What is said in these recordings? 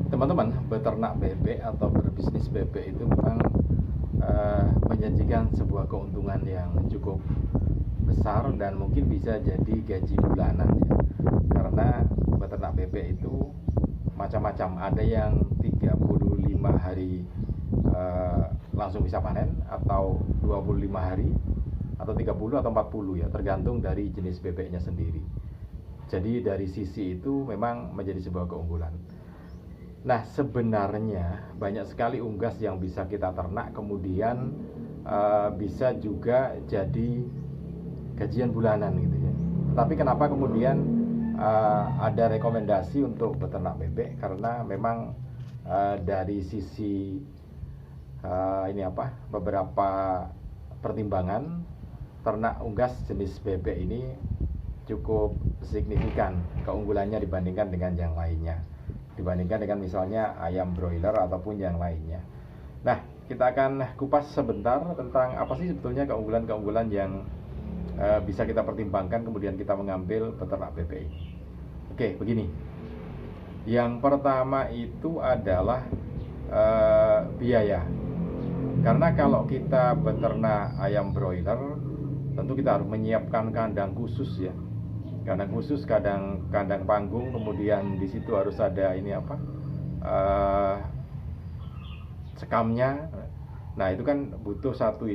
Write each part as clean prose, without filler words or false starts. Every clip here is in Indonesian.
Teman-teman, beternak bebek atau berbisnis bebek itu memang menjanjikan sebuah keuntungan yang cukup besar dan mungkin bisa jadi gaji bulanan ya. Karena beternak bebek itu macam-macam, ada yang 35 hari langsung bisa panen, atau 25 hari, atau 30 atau 40 ya, tergantung dari jenis bebeknya sendiri. Jadi dari sisi itu memang menjadi sebuah keunggulan. Nah, sebenarnya banyak sekali unggas yang bisa kita ternak, kemudian bisa juga jadi gajian bulanan gitu ya. Tapi kenapa kemudian ada rekomendasi untuk beternak bebek? Karena memang dari sisi beberapa pertimbangan, ternak unggas jenis bebek ini cukup signifikan keunggulannya dibandingkan dengan yang lainnya, dibandingkan dengan misalnya ayam broiler ataupun yang lainnya. Nah, kita akan kupas sebentar tentang apa sih sebetulnya keunggulan-keunggulan yang bisa kita pertimbangkan kemudian kita mengambil beternak bebek ini. Oke, begini. Yang pertama itu adalah biaya. Karena kalau kita beternak ayam broiler, tentu kita harus menyiapkan kandang khusus ya. Kandang khusus, kandang panggung, kemudian di situ harus ada sekamnya. Nah, itu kan butuh satu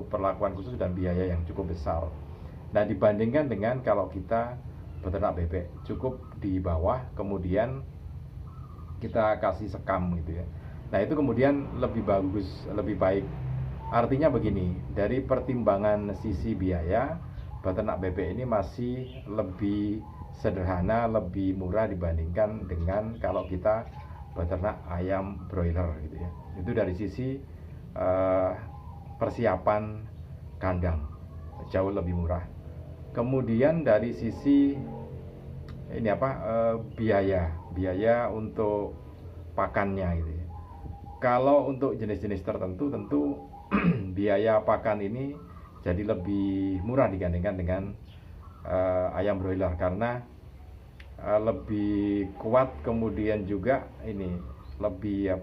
perlakuan khusus dan biaya yang cukup besar. Nah, dibandingkan dengan kalau kita beternak bebek, cukup di bawah, kemudian kita kasih sekam gitu ya. Nah, itu kemudian lebih bagus, lebih baik. Artinya begini, dari pertimbangan sisi biaya, beternak bebek ini masih lebih sederhana, lebih murah dibandingkan dengan kalau kita beternak ayam broiler gitu ya. Itu dari sisi persiapan kandang jauh lebih murah. Kemudian dari sisi biaya untuk pakannya gitu ya. Kalau untuk jenis-jenis tertentu tentu biaya pakan ini jadi lebih murah dibandingkan dengan ayam broiler, karena lebih kuat, kemudian juga lebih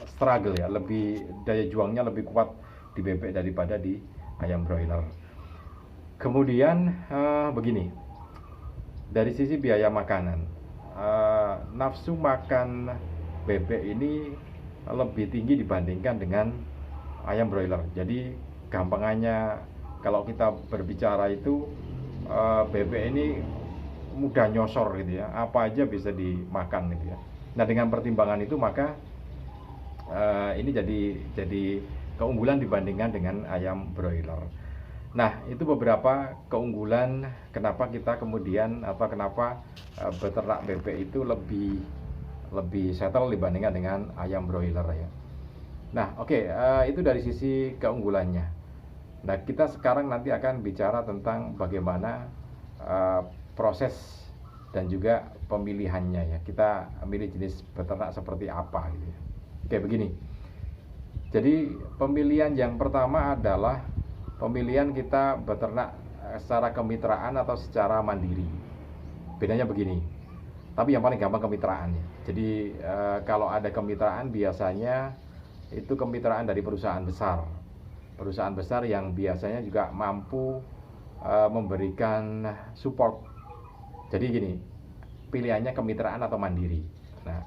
struggle ya, lebih daya juangnya lebih kuat di bebek daripada di ayam broiler. Kemudian begini, dari sisi biaya makanan, nafsu makan bebek ini lebih tinggi dibandingkan dengan ayam broiler. Jadi gampangannya kalau kita berbicara itu, bebek ini mudah nyosor gitu ya, apa aja bisa dimakan gitu ya. Nah, dengan pertimbangan itu maka ini jadi keunggulan dibandingkan dengan ayam broiler. Nah, itu beberapa keunggulan kenapa kita kemudian kenapa beternak bebek itu lebih settle dibandingkan dengan ayam broiler ya. Nah, oke, itu dari sisi keunggulannya. Nah, kita sekarang nanti akan bicara tentang bagaimana proses dan juga pemilihannya ya. Kita milih jenis beternak seperti apa gitu ya. Oke, begini. Jadi pemilihan yang pertama adalah pemilihan kita beternak secara kemitraan atau secara mandiri. Bedanya begini. Tapi yang paling gampang kemitraan ya. Jadi kalau ada kemitraan biasanya itu kemitraan dari perusahaan besar. Perusahaan besar yang biasanya juga mampu memberikan support. Jadi gini, pilihannya kemitraan atau mandiri. Nah,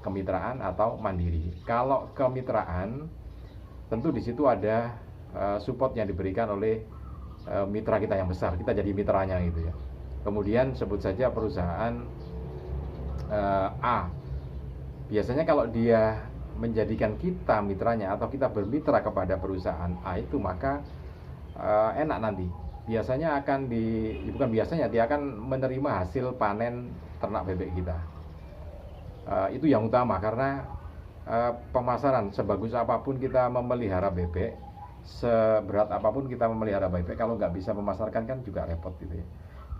kemitraan atau mandiri. Kalau kemitraan, tentu di situ ada support yang diberikan oleh mitra kita yang besar. Kita jadi mitranya gitu ya. Kemudian sebut saja perusahaan A. Biasanya kalau dia menjadikan kita mitranya atau kita bermitra kepada perusahaan A itu, maka enak nanti. Biasanya dia akan menerima hasil panen ternak bebek kita. Itu yang utama, karena pemasaran, sebagus apapun kita memelihara bebek, seberat apapun kita memelihara bebek, kalau nggak bisa memasarkan kan juga repot gitu ya.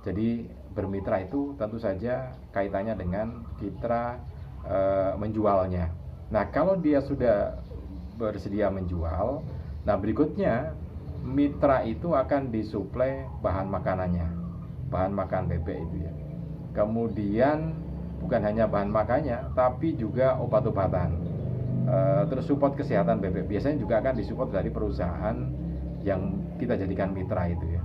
Jadi bermitra itu tentu saja kaitannya dengan kita menjualnya. Nah, kalau dia sudah bersedia menjual, nah berikutnya mitra itu akan disuplai bahan makanannya, bahan makan bebek itu ya. Kemudian bukan hanya bahan makannya, tapi juga obat-obatan. Terus support kesehatan bebek biasanya juga akan disupport dari perusahaan yang kita jadikan mitra itu ya.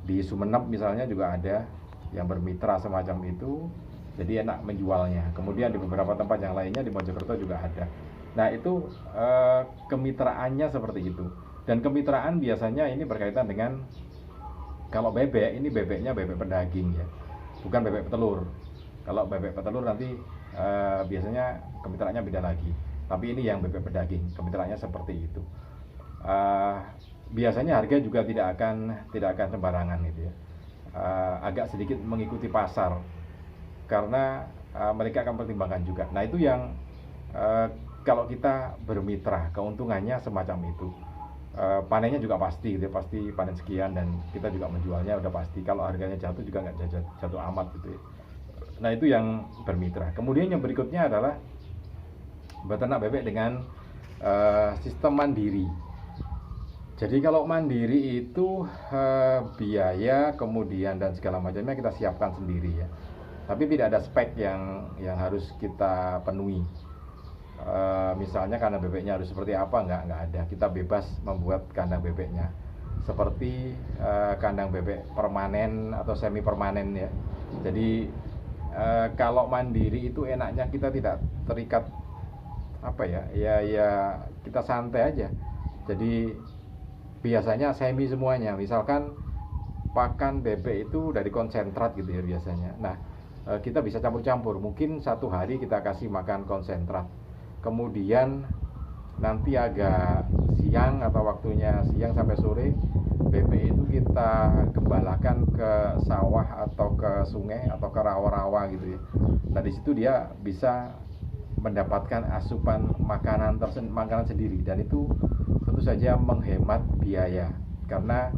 Di Sumeneb misalnya juga ada yang bermitra semacam itu, jadi enak menjualnya. Kemudian di beberapa tempat yang lainnya di Mojokerto juga ada. Nah itu kemitraannya seperti itu. Dan kemitraan biasanya ini berkaitan dengan, kalau bebek ini bebeknya bebek pedaging ya, bukan bebek petelur. Kalau bebek petelur nanti biasanya kemitraannya beda lagi. Tapi ini yang bebek pedaging, kemitraannya seperti itu. Biasanya harga juga tidak akan sembarangan gitu ya. Agak sedikit mengikuti pasar karena mereka akan pertimbangkan juga. Nah itu yang kalau kita bermitra, keuntungannya semacam itu. Panennya juga pasti gitu ya, pasti panen sekian, dan kita juga menjualnya udah pasti. Kalau harganya jatuh juga nggak jatuh amat gitu ya. Nah itu yang bermitra. Kemudian yang berikutnya adalah beternak bebek dengan sistem mandiri. Jadi kalau mandiri itu biaya kemudian dan segala macamnya kita siapkan sendiri ya. Tapi tidak ada spek yang harus kita penuhi. Misalnya kandang bebeknya harus seperti apa, nggak ada. Kita bebas membuat kandang bebeknya seperti kandang bebek permanen atau semi permanen ya. Jadi kalau mandiri itu enaknya kita tidak terikat apa ya kita santai aja. Jadi biasanya semi semuanya, misalkan pakan bebek itu dari konsentrat gitu ya biasanya. Nah kita bisa campur-campur, mungkin satu hari kita kasih makan konsentrat, kemudian nanti agak siang atau waktunya siang sampai sore bebek itu kita gembalakan ke sawah atau ke sungai atau ke rawa-rawa gitu ya. Nah di situ dia bisa mendapatkan asupan makanan sendiri, dan itu tentu saja menghemat biaya karena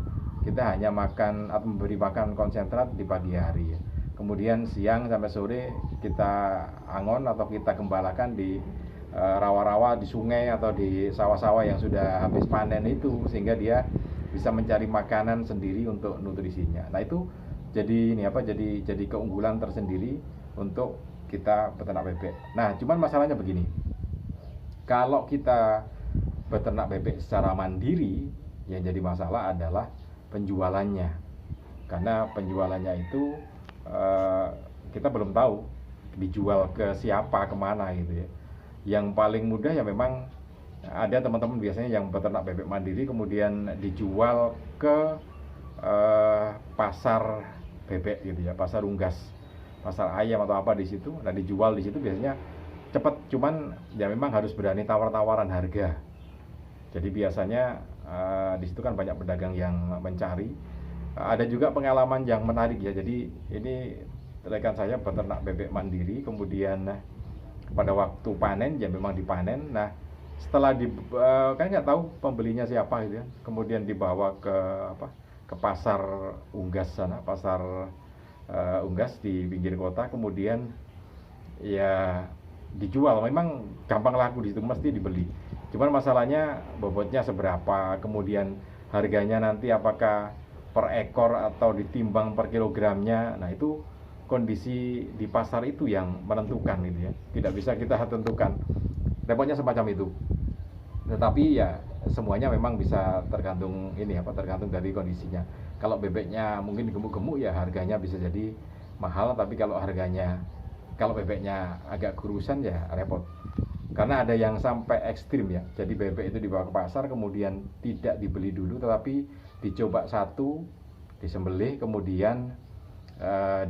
kita hanya makan atau memberi makan konsentrat di pagi hari ya. Kemudian siang sampai sore kita angon atau kita gembalakan di rawa-rawa, di sungai atau di sawah-sawah yang sudah habis panen itu, sehingga dia bisa mencari makanan sendiri untuk nutrisinya. Nah itu jadi keunggulan tersendiri untuk kita beternak bebek. Nah cuman masalahnya begini, kalau kita beternak bebek secara mandiri, yang jadi masalah adalah penjualannya. Karena penjualannya itu kita belum tahu dijual ke siapa, kemana gitu ya. Yang paling mudah ya memang ada teman-teman biasanya yang beternak bebek mandiri kemudian dijual ke pasar bebek gitu ya, pasar unggas, pasar ayam atau apa di situ. Nah dijual di situ biasanya cepat, cuman ya memang harus berani tawar-tawaran harga. Jadi biasanya di situ kan banyak pedagang yang mencari. Ada juga pengalaman yang menarik ya. Jadi ini rekan saya beternak bebek mandiri, kemudian pada waktu panen ya memang dipanen. Nah setelah kan nggak tahu pembelinya siapa gitu ya. Kemudian dibawa ke pasar unggas sana, pasar unggas di pinggir kota, kemudian ya dijual. Memang gampang laku di situ, mesti dibeli. Cuman masalahnya bobotnya seberapa, kemudian harganya nanti apakah per ekor atau ditimbang per kilogramnya. Nah itu kondisi di pasar itu yang menentukan gitu ya. Tidak bisa kita tentukan. Repotnya semacam itu. Tetapi ya semuanya memang bisa tergantung tergantung dari kondisinya. Kalau bebeknya mungkin gemuk-gemuk ya harganya bisa jadi mahal, tapi kalau bebeknya agak kurusan ya repot. Karena ada yang sampai ekstrim ya. Jadi bebek itu dibawa ke pasar kemudian tidak dibeli dulu, tetapi dicoba satu, disembelih, kemudian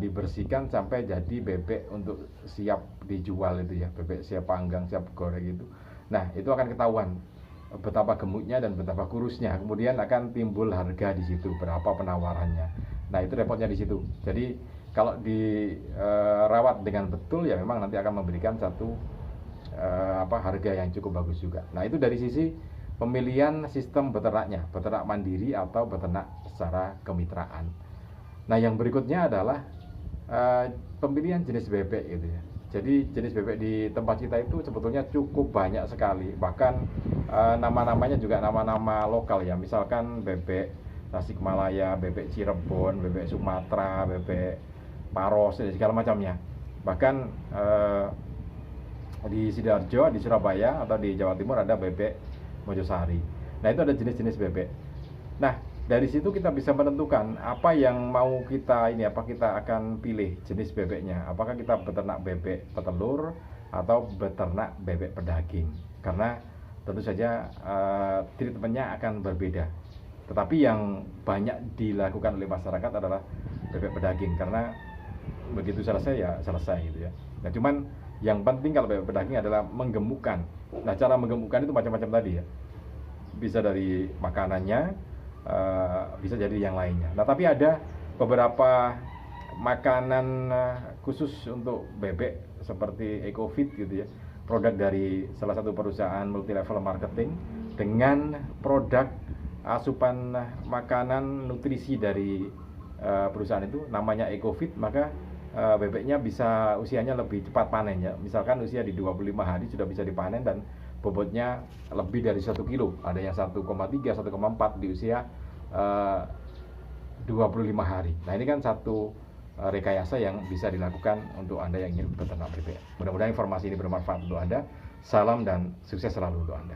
dibersihkan sampai jadi bebek untuk siap dijual itu ya, bebek siap panggang, siap goreng itu. Nah itu akan ketahuan betapa gemuknya dan betapa kurusnya. Kemudian akan timbul harga di situ, berapa penawarannya. Nah itu repotnya di situ. Jadi kalau dirawat dengan betul ya memang nanti akan memberikan satu harga yang cukup bagus juga. Nah itu dari sisi pemilihan sistem beternaknya, beternak mandiri atau beternak secara kemitraan. Nah yang berikutnya adalah pemilihan jenis bebek gitu ya. Jadi jenis bebek di tempat kita itu sebetulnya cukup banyak sekali. Bahkan nama-namanya juga nama-nama lokal ya. Misalkan bebek Tasikmalaya, bebek Cirebon, bebek Sumatera, bebek Paros, segala macamnya. Bahkan di Sidoarjo, di Surabaya atau di Jawa Timur ada bebek Mojosari. Nah, itu ada jenis-jenis bebek. Nah, dari situ kita bisa menentukan apa yang mau kita apa kita akan pilih jenis bebeknya. Apakah kita beternak bebek petelur atau beternak bebek pedaging. Karena tentu saja treatmentnya akan berbeda. Tetapi yang banyak dilakukan oleh masyarakat adalah bebek pedaging, karena begitu selesai ya selesai gitu ya. Nah, cuman yang penting kalau bebek pedaging adalah menggemukkan. Nah, cara menggemukkan itu macam-macam tadi ya. Bisa dari makanannya, bisa jadi yang lainnya. Nah, tapi ada beberapa makanan khusus untuk bebek seperti EcoFeed gitu ya. Produk dari salah satu perusahaan multi level marketing dengan produk asupan makanan nutrisi dari perusahaan itu namanya EcoFeed, maka bebeknya bisa usianya lebih cepat panen ya. Misalkan usia di 25 hari sudah bisa dipanen dan bobotnya lebih dari 1 kilo. Ada yang 1,3, 1,4 di usia 25 hari. Nah, ini kan satu rekayasa yang bisa dilakukan untuk Anda yang ingin beternak bebek. Mudah-mudahan informasi ini bermanfaat untuk Anda. Salam dan sukses selalu untuk Anda.